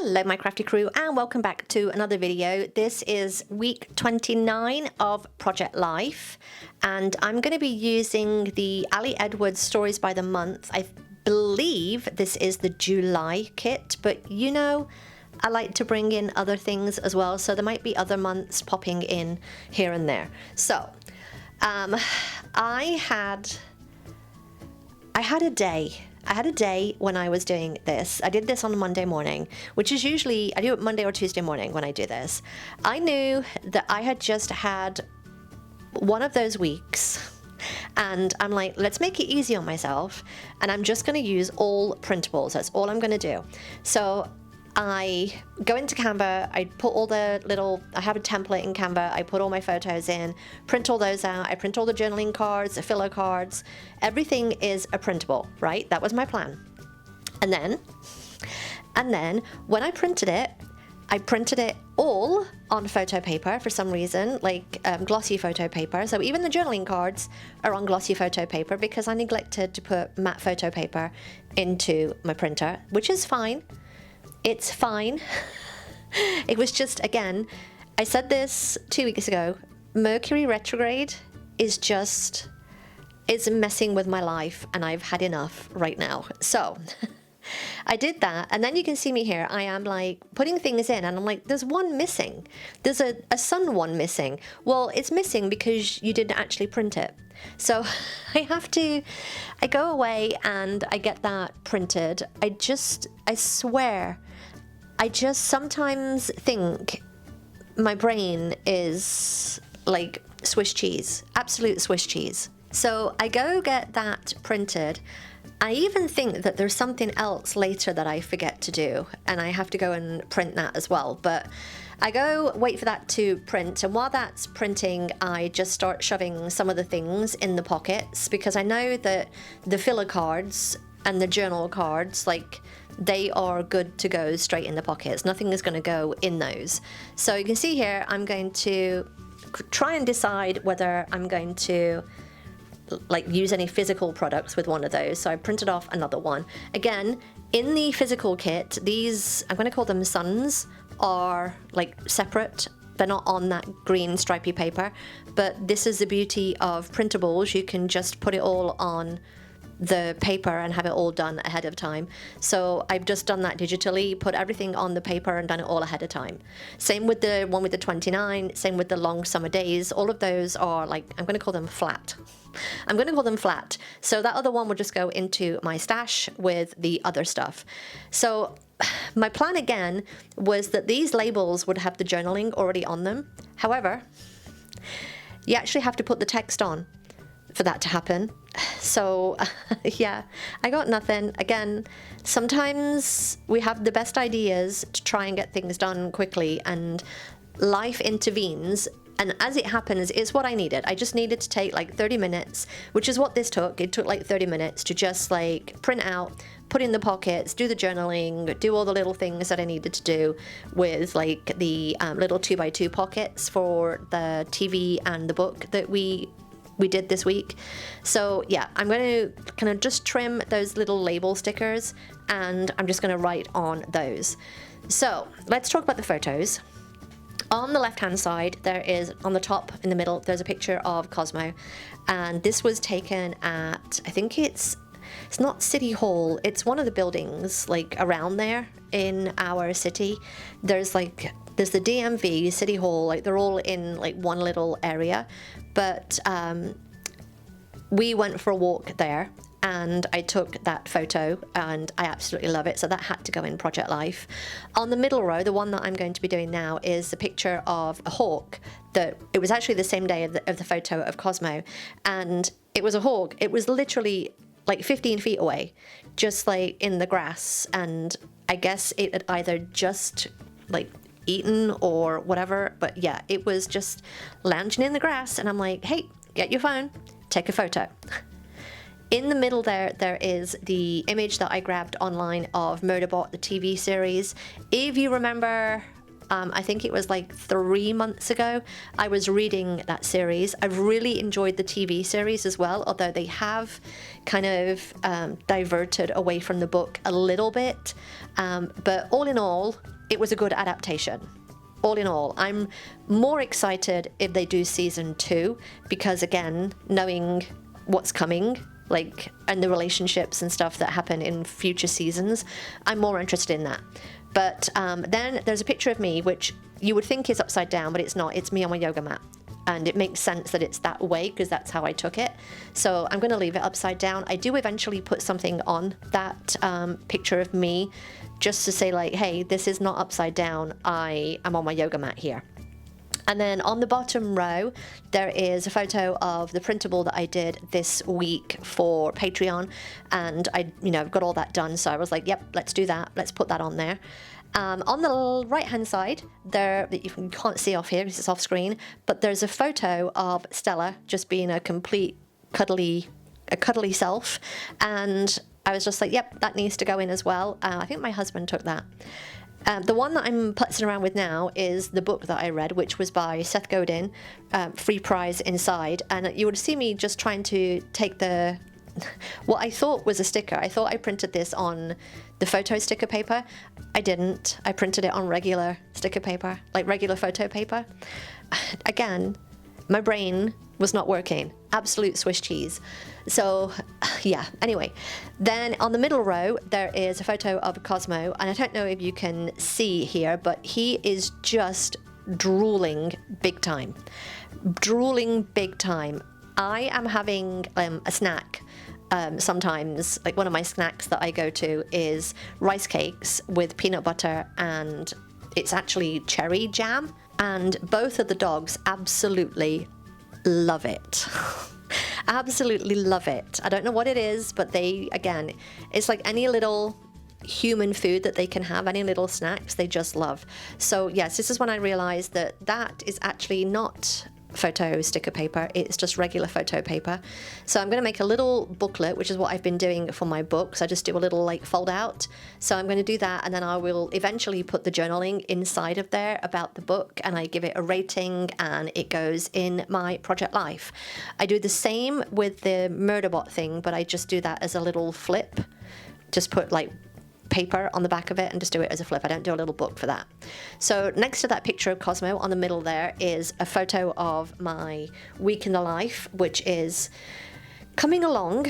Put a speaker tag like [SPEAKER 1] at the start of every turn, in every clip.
[SPEAKER 1] Hello my crafty crew and welcome back to another video. This is week 29 of Project Life and I'm going to be using the Ali Edwards Stories by the Month. I believe this is the July kit, but you know I like to bring in other things as well, so there might be other months popping in here and there. So I had a day when I was doing this. I did this on a Monday morning, which is usually, I do it Monday or Tuesday morning when I do this. I knew that I had just had one of those weeks and I'm like, let's make it easy on myself and I'm just going to use all printables. That's all I'm going to do. So I go into Canva, I put all the little, I have a template in Canva, I put all my photos in, print all those out, I print all the journaling cards, the filler cards, everything is a printable, right? That was my plan. And then when I printed it all on photo paper for some reason, like glossy photo paper. So even the journaling cards are on glossy photo paper because I neglected to put matte photo paper into my printer, which is fine. It's fine. It was just, again, I said this 2 weeks ago, Mercury retrograde is just, it's messing with my life and I've had enough right now. So I did that and then you can see me here. I am like putting things in and I'm like, there's one missing. There's a sun one missing. Well, it's missing because you didn't actually print it. So I go away and I get that printed. I swear, I just sometimes think my brain is like Swiss cheese, absolute Swiss cheese. So I go get that printed. I even think that there's something else later that I forget to do and I have to go and print that as well. But I go wait for that to print, and while that's printing I just start shoving some of the things in the pockets because I know that the filler cards and the journal cards, like, they are good to go straight in the pockets. Nothing is going to go in those. So you can see here I'm going to try and decide whether I'm going to like use any physical products with one of those. So I printed off another one. Again, in the physical kit, these, I'm going to call them suns, are like separate. They're not on that green stripy paper, but this is the beauty of printables. You can just put it all on the paper and have it all done ahead of time. So I've just done that digitally, put everything on the paper and done it all ahead of time. Same with the one with the 29, same with the long summer days. All of those are like, I'm going to call them flat. I'm going to call them flat. So that other one will just go into my stash with the other stuff. So my plan again was that these labels would have the journaling already on them. However, you actually have to put the text on for that to happen. So yeah, I got nothing. Again, sometimes we have the best ideas to try and get things done quickly and life intervenes. And as it happens, it's what I needed. I just needed to take like 30 minutes, which is what this took. It took like 30 minutes to just like print out, put in the pockets, do the journaling, do all the little things that I needed to do with like the little 2x2 pockets for the TV and the book that we did this week. So yeah, I'm going to kind of just trim those little label stickers and I'm just going to write on those. So let's talk about the photos. On the left hand side there is, on the top in the middle, there's a picture of Cosmo, and this was taken at, I think it's not City Hall, it's one of the buildings like around there in our city. There's the DMV, City Hall, like they're all in like one little area, but we went for a walk there and I took that photo and I absolutely love it, so that had to go in Project Life. On the middle row, the one that I'm going to be doing now, is a picture of a hawk. That it was actually the same day of the photo of Cosmo, and it was a hawk. It was literally like 15 feet away, just like in the grass, and I guess it had either just like eaten or whatever, but yeah, it was just lounging in the grass and I'm like, hey, get your phone, take a photo. In the middle there is the image that I grabbed online of Murderbot, the TV series. If you remember I think it was like 3 months ago. I was reading that series. I've really enjoyed the TV series as well, although they have kind of diverted away from the book a little bit. But all in all, it was a good adaptation. All in all, I'm more excited if they do season 2, because again, knowing what's coming, like, and the relationships and stuff that happen in future seasons, I'm more interested in that. But then there's a picture of me, which you would think is upside down, but it's not. It's me on my yoga mat. And it makes sense that it's that way because that's how I took it. So I'm going to leave it upside down. I do eventually put something on that picture of me just to say, like, hey, this is not upside down. I am on my yoga mat here. And then on the bottom row, there is a photo of the printable that I did this week for Patreon. And I, got all that done. So I was like, yep, let's do that. Let's put that on there. On the right-hand side, there, that you can't see off here because it's off screen, but there's a photo of Stella just being a complete cuddly self. And I was just like, yep, that needs to go in as well. I think my husband took that. The one that I'm putzing around with now is the book that I read, which was by Seth Godin, Free Prize Inside. And you would see me just trying to take what I thought was a sticker. I thought I printed this on the photo sticker paper. I didn't. I printed it on regular sticker paper, like regular photo paper. Again, my brain was not working. Absolute Swiss cheese. So, yeah, anyway. Then on the middle row, there is a photo of Cosmo. And I don't know if you can see here, but he is just drooling big time. Drooling big time. I am having a snack. Sometimes, like one of my snacks that I go to is rice cakes with peanut butter, and it's actually cherry jam. And both of the dogs absolutely love it. Absolutely love it. I don't know what it is, but again, it's like any little human food that they can have, any little snacks, they just love. So yes, this is when I realized that is actually not photo sticker paper, it's just regular photo paper. So I'm going to make a little booklet, which is what I've been doing for my books. I just do a little like fold out. So I'm going to do that, and then I will eventually put the journaling inside of there about the book, and I give it a rating, and it goes in my project life. I do the same with the Murderbot thing, but I just do that as a little flip. Just put like paper on the back of it and just do it as a flip. I don't do a little book for that. So next to that picture of Cosmo on the middle there is a photo of my week in the life, which is coming along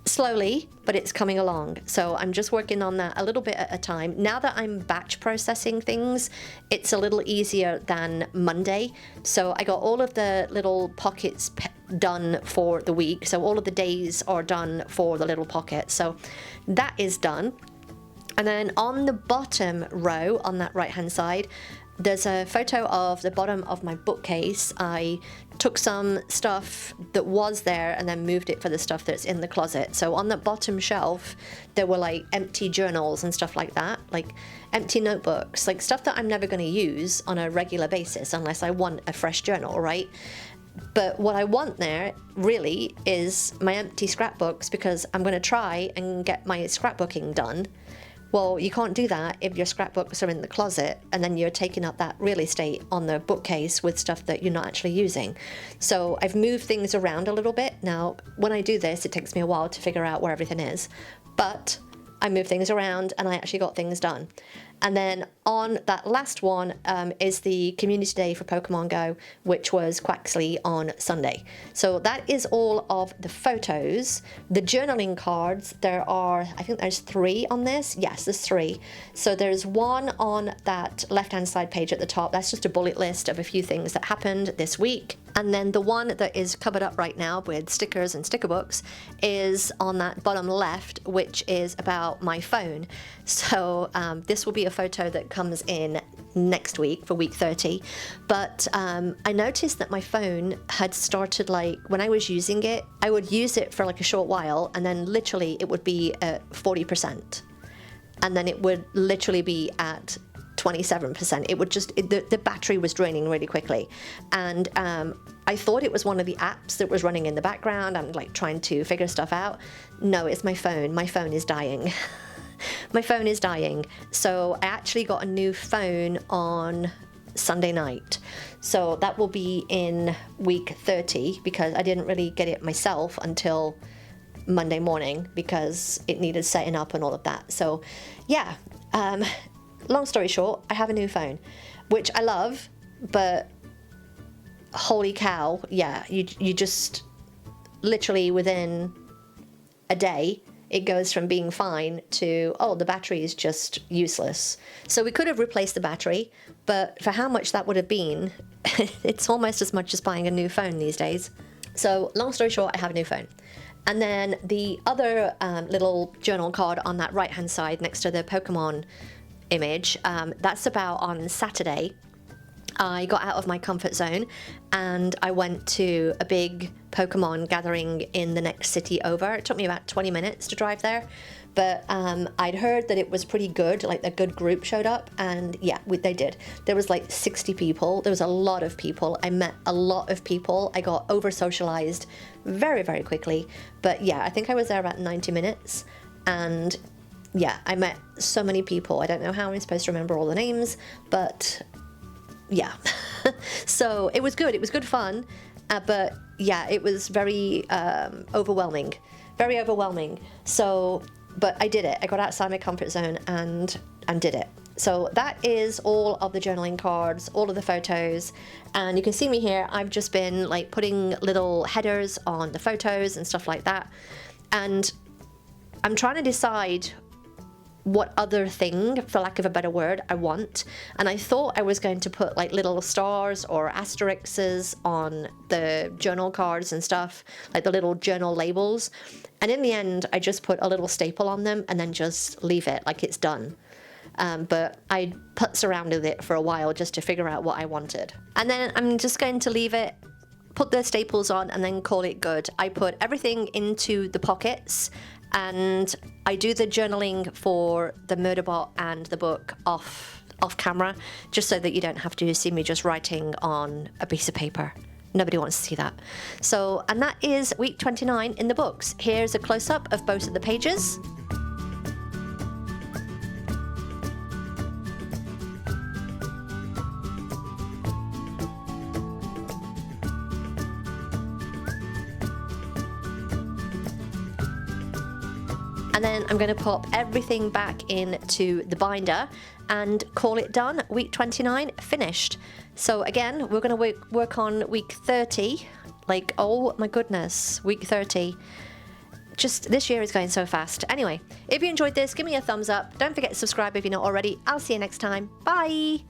[SPEAKER 1] slowly, but it's coming along. So I'm just working on that a little bit at a time. Now that I'm batch processing things, it's a little easier than Monday. So I got all of the little pockets done for the week. So all of the days are done for the little pocket. So that is done. And then on the bottom row, on that right-hand side, there's a photo of the bottom of my bookcase. I took some stuff that was there and then moved it for the stuff that's in the closet. So on the bottom shelf, there were like empty journals and stuff like that, like empty notebooks, like stuff that I'm never going to use on a regular basis unless I want a fresh journal, right? But what I want there really is my empty scrapbooks, because I'm going to try and get my scrapbooking done. Well, you can't do that if your scrapbooks are in the closet and then you're taking up that real estate on the bookcase with stuff that you're not actually using. So I've moved things around a little bit. Now, when I do this, it takes me a while to figure out where everything is. But I move things around and I actually got things done. And then on that last one is the community day for Pokemon Go, which was Quaxley on Sunday. So that is all of the photos. The journaling cards, I think there's 3 on this. Yes, there's 3. So there's one on that left-hand side page at the top. That's just a bullet list of a few things that happened this week. And then the one that is covered up right now with stickers and sticker books is on that bottom left, which is about my phone. So this will be a photo that comes in next week for week 30. But I noticed that my phone had started, like, when I was using it, I would use it for like a short while and then literally it would be at 40%. And then it would literally be at 27%. It would just, the battery was draining really quickly. And I thought it was one of the apps that was running in the background. I'm like trying to figure stuff out. No, it's my phone. My phone is dying. My phone is dying. So I actually got a new phone on Sunday night. So that will be in week 30 because I didn't really get it myself until Monday morning because it needed setting up and all of that. So yeah, long story short, I have a new phone, which I love, but holy cow, yeah, you just literally within a day, it goes from being fine to, oh, the battery is just useless. So we could have replaced the battery, but for how much that would have been, it's almost as much as buying a new phone these days. So long story short, I have a new phone. And then the other little journal card on that right-hand side next to the Pokemon image, that's about on Saturday. I got out of my comfort zone and I went to a big Pokemon gathering in the next city over. It took me about 20 minutes to drive there, but I'd heard that it was pretty good, like a good group showed up, and yeah, they did. There was like 60 people. There was a lot of people. I met a lot of people. I got over-socialized very, very quickly, but yeah, I think I was there about 90 minutes, and yeah, I met so many people. I don't know how I'm supposed to remember all the names, but yeah. So it was good. It was good fun, but yeah, it was very overwhelming. Very overwhelming. So, but I did it. I got outside my comfort zone and did it. So that is all of the journaling cards, all of the photos, and you can see me here. I've just been like putting little headers on the photos and stuff like that, and I'm trying to decide what other thing, for lack of a better word, I want. And I thought I was going to put like little stars or asterisks on the journal cards and stuff, like the little journal labels. And in the end, I just put a little staple on them and then just leave it like it's done. But I putz around with it for a while just to figure out what I wanted. And then I'm just going to leave it, put the staples on, and then call it good. I put everything into the pockets, and I do the journaling for the Murderbot and the book off camera, just so that you don't have to see me just writing on a piece of paper. Nobody wants to see that. So, and that is week 29 in the books. Here's a close-up of both of the pages. And then I'm going to pop everything back into the binder and call it done. Week 29 finished. So again, we're going to work on week 30. Like, oh my goodness, week 30. Just this year is going so fast. Anyway, if you enjoyed this, give me a thumbs up. Don't forget to subscribe if you're not already. I'll see you next time. Bye.